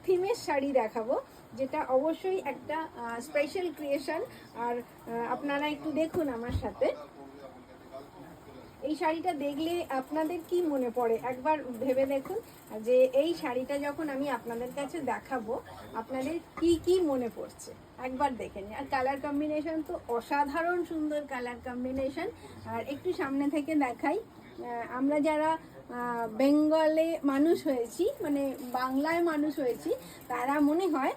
থিমের শাড়ি দেখাবো, যেটা অবশ্যই একটা স্পেশাল ক্রিয়েশন। আর আপনারা একটু দেখুন আমার সাথে, এই শাড়িটা দেখলে আপনাদের কি মনে পড়ে একবার ভেবে দেখুন, যে এই শাড়িটা যখন আমি আপনাদের কাছে দেখাবো আপনাদের কি কি মনে পড়ছে একবার দেখে নিন। আর কালার কম্বিনেশন তো অসাধারণ সুন্দর কালার কম্বিনেশন। আর একটু সামনে থেকে দেখাই, আমরা যারা বেঙ্গলে মানুষ হয়েছি, মানে বাংলায় মানুষ হয়েছি, তারা মনে হয়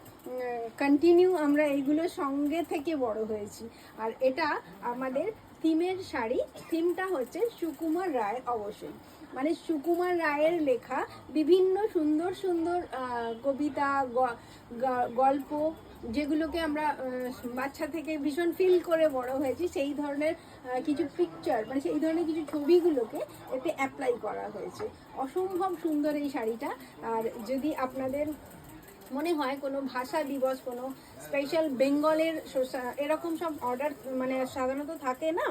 কন্টিনিউ আমরা এইগুলোর সঙ্গে থেকে বড় হয়েছি। আর এটা আমাদের থিমের শাড়ি, থিমটা হচ্ছে সুকুমার রায়। অবশ্যই মানে সুকুমার রায়ের লেখা বিভিন্ন সুন্দর সুন্দর কবিতা, গল্প, যেগুলোকে আমরা বাচ্চা থেকে ভীষণ ফিল করে বড় হয়েছি, সেই ধরনের কিছু পিকচার, মানে সেই ধরনের কিছু ছবিগুলোকে এতে অ্যাপ্লাই করা হয়েছে। অসম্ভব সুন্দর এই শাড়িটা। আর যদি আপনাদের মনে হয় কোনো ভাষা দিবস, কোনো স্পেশাল বেঙ্গলের এরকম সব অর্ডার মানে সাধারণত থাকে না,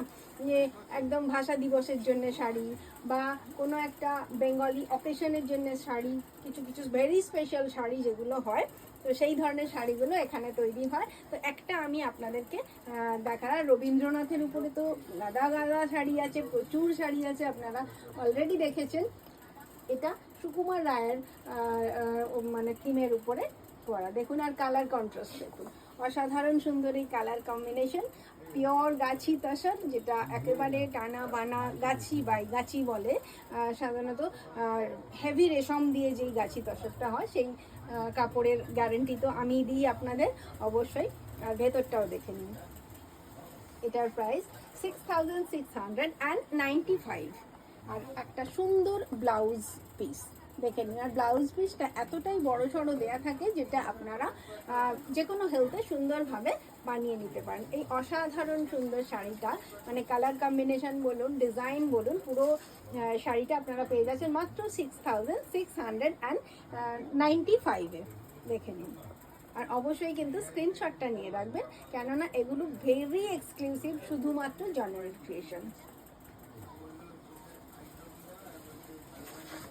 যে একদম ভাষা দিবসের জন্য শাড়ি বা কোনো একটা বেঙ্গলি অকেশনের জন্য শাড়ি, কিছু কিছু ভেরি স্পেশাল শাড়ি যেগুলো হয়, তো সেই ধরনের শাড়িগুলো এখানে তৈরি হয়। তো একটা আমি আপনাদেরকে দেখা, রবীন্দ্রনাথের উপরে তো গাদা গাদা শাড়ি আছে, প্রচুর শাড়ি আছে, আপনারা অলরেডি দেখেছেন। এটা সুকুমার রায়ের মানে থিমের উপরে করা, দেখুন। আর কালার কন্ট্রাস্ট দেখুন, অসাধারণ সুন্দর এই কালার কম্বিনেশন। পিওর গাছি তসর, যেটা একেবারে টানা বানা গাছি বাই গাছি বলে সাধারণত, হেভি রেশম দিয়ে যেই গাছি তসরটা হয়, সেই কাপড়ের গ্যারেন্টি তো আমি দিই আপনাদের অবশ্যই। আর ভেতরটাও দেখে নিন। এটার প্রাইস 6695। আর একটা সুন্দর ব্লাউজ পিস দেখে নিন। আর ব্লাউজ পিসটা এতটাই বড় সড়ো দেয়া থাকে, যেটা আপনারা যে কোনো হেলথে সুন্দরভাবে বানিয়ে নিতে পারেন। এই অসাধারণ সুন্দর শাড়িটা, মানে কালার কম্বিনেশন বলুন, ডিজাইন বলুন, পুরো শাড়িটা আপনারা পেয়ে যাচ্ছেন মাত্র 6695-এ। দেখে নিন। আর অবশ্যই কিন্তু স্ক্রিনশটটা নিয়ে রাখবেন, কেননা এগুলো ভেরি এক্সক্লুসিভ, শুধুমাত্র জন্মের ক্রিয়েশন।